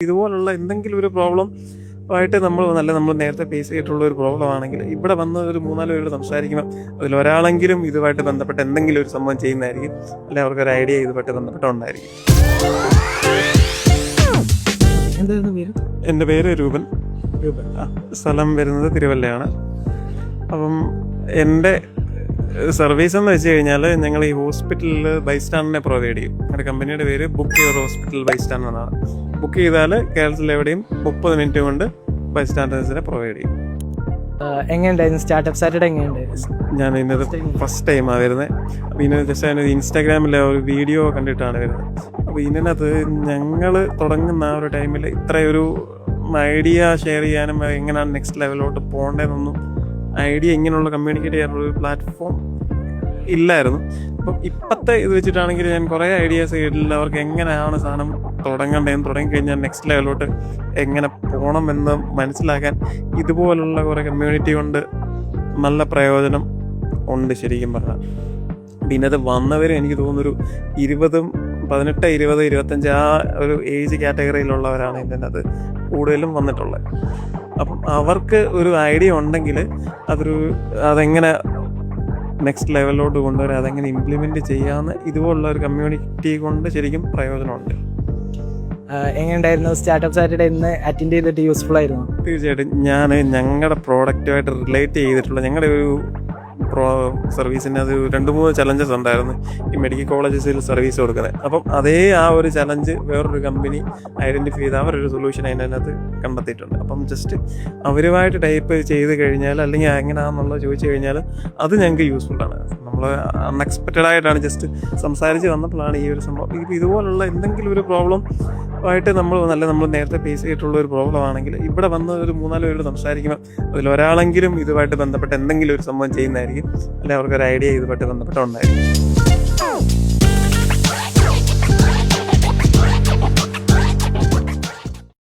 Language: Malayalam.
ഇതുപോലുള്ള എന്തെങ്കിലും ഒരു പ്രോബ്ലം ആയിട്ട് നമ്മൾ നേരത്തെ ഫേസ് ചെയ്തിട്ടുള്ള ഒരു പ്രോബ്ലം ആണെങ്കിൽ ഇവിടെ വന്ന് ഒരു 3-4 പേരോട് സംസാരിക്കുമ്പോൾ അതിൽ ഒരാളെങ്കിലും ഇതുമായിട്ട് ബന്ധപ്പെട്ട് എന്തെങ്കിലും ഒരു സംഭവം ചെയ്യുന്നതായിരിക്കും, അല്ലെങ്കിൽ അവർക്കൊരു ഐഡിയ ഇതുമായിട്ട് ബന്ധപ്പെട്ടുണ്ടായിരിക്കും. എൻ്റെ പേര് രൂപൻ. സ്ഥലം വരുന്നത് തിരുവല്ലയാണ്. അപ്പം എൻ്റെ സർവീസ് എന്ന് വെച്ച് കഴിഞ്ഞാൽ ഞങ്ങൾ ഈ ഹോസ്പിറ്റലിൽ ബൈസ്റ്റാൻഡിനെ പ്രൊവൈഡ് ചെയ്യും. ഞങ്ങളുടെ കമ്പനിയുടെ പേര് ബുക്ക് യുവർ ഹോസ്പിറ്റൽ ബൈസ്റ്റാൻഡ് എന്നാണ്. ബുക്ക് ചെയ്താൽ കേരളത്തിൽ എവിടെയും 30 മിനിറ്റ് കൊണ്ട് ബൈസ്റ്റാൻഡേഴ്സിനെ പ്രൊവൈഡ് ചെയ്യും. എങ്ങനെയുണ്ടായിരുന്നു സ്റ്റാർട്ടപ്പ് സാറ്റർഡേ? എങ്ങനെയുണ്ടായിരുന്നു? ഞാൻ ഇന്നത് ഫസ്റ്റ് ടൈമാണ് വരുന്നത്. അപ്പോൾ ഇതിന് ജസ്റ്റ് ഇൻസ്റ്റാഗ്രാമിലെ ഒരു വീഡിയോ കണ്ടിട്ടാണ് വരുന്നത്. അപ്പോൾ ഇതിനകത്ത് ഞങ്ങൾ തുടങ്ങുന്ന ആ ഒരു ടൈമിൽ ഇത്രയൊരു ഐഡിയ ഷെയർ ചെയ്യാനും എങ്ങനെയാണ് നെക്സ്റ്റ് ലെവലിലോട്ട് പോകേണ്ടതെന്നൊന്നും ഐഡിയ ഇങ്ങനെയുള്ള കമ്മ്യൂണിക്കേറ്റ് ചെയ്യാനുള്ള പ്ലാറ്റ്ഫോം ഇല്ലായിരുന്നു. അപ്പം ഇപ്പോഴത്തെ ഇത് വെച്ചിട്ടാണെങ്കിൽ ഞാൻ കുറേ ഐഡിയാസ് കേട്ടില്ല. അവർക്ക് എങ്ങനെയാണ് സാധനം തുടങ്ങേണ്ടതെന്ന്, തുടങ്ങിക്കഴിഞ്ഞാൽ നെക്സ്റ്റ് ലെവലിലോട്ട് എങ്ങനെ പോകണമെന്ന് മനസ്സിലാക്കാൻ ഇതുപോലുള്ള കുറേ കമ്മ്യൂണിറ്റി കൊണ്ട് നല്ല പ്രയോജനം ഉണ്ട് ശരിക്കും പറഞ്ഞാൽ. പിന്നെ അത് വന്നവർ എനിക്ക് തോന്നുന്നൊരു 18, 20, 25 ആ ഒരു ഏജ് കാറ്റഗറിയിലുള്ളവരാണ് ഇതിനകത്ത് കൂടുതലും വന്നിട്ടുള്ളത്. അപ്പം അവർക്ക് ഒരു ഐഡിയ ഉണ്ടെങ്കിൽ അതെങ്ങനെ നെക്സ്റ്റ് ലെവലിലോട്ട് കൊണ്ടുവരാം, അതെങ്ങനെ ഇംപ്ലിമെൻറ്റ് ചെയ്യാമെന്ന് ഇതുപോലുള്ള ഒരു കമ്മ്യൂണിറ്റി കൊണ്ട് ശരിക്കും പ്രയോജനമുണ്ട്. എങ്ങനെയുണ്ടായിരുന്നു സ്റ്റാർട്ടപ്പ് സാറ്റർഡേ ഇന്ന് അറ്റൻഡ് ചെയ്തിട്ട്? യൂസ്ഫുൾ ആയിരുന്നു? തീർച്ചയായിട്ടും. ഞങ്ങളുടെ പ്രോഡക്റ്റുമായിട്ട് റിലേറ്റ് ചെയ്തിട്ടുള്ള ഞങ്ങളുടെ ഒരു സർവീസിന് അത് 2-3 ചലഞ്ചസ് ഉണ്ടായിരുന്നു ഈ മെഡിക്കൽ കോളേജസിൽ സർവീസ് കൊടുക്കുന്നത്. അപ്പം ആ ഒരു ചലഞ്ച് വേറൊരു കമ്പനി ഐഡൻറ്റിഫൈ ചെയ്ത് അവരൊരു സൊല്യൂഷൻ അതിനകത്ത് കണ്ടെത്തിയിട്ടുണ്ട്. അപ്പം ജസ്റ്റ് അവരുമായിട്ട് ടൈപ്പ് ചെയ്ത് കഴിഞ്ഞാൽ, അല്ലെങ്കിൽ എങ്ങനെയാണെന്നുള്ളത് ചോദിച്ചു കഴിഞ്ഞാൽ അത് ഞങ്ങൾക്ക് യൂസ്ഫുള്ളാണ്. നമ്മൾ അൺഎക്സ്പെക്റ്റഡ് ആയിട്ടാണ് ജസ്റ്റ് സംസാരിച്ച് വന്നപ്പോഴാണ് ഈ ഒരു സംഭവം. ഇപ്പം ഇതുപോലുള്ള എന്തെങ്കിലും ഒരു പ്രോബ്ലം ആയിട്ട് നമ്മൾ നേരത്തെ ഫേസ് ചെയ്തിട്ടുള്ള ഒരു പ്രോബ്ലം ആണെങ്കിൽ ഇവിടെ വന്ന് ഒരു 3-4 പേരോട് സംസാരിക്കുമ്പോൾ അതിൽ ഒരാളെങ്കിലും ഇതുമായിട്ട് ബന്ധപ്പെട്ട് എന്തെങ്കിലും ഒരു സംഭവം ചെയ്യുന്നതായിരിക്കും, അല്ലെങ്കിൽ അവർക്കൊരു ഐഡിയ ഇതുമായിട്ട് ബന്ധപ്പെട്ടുണ്ടായിരിക്കും.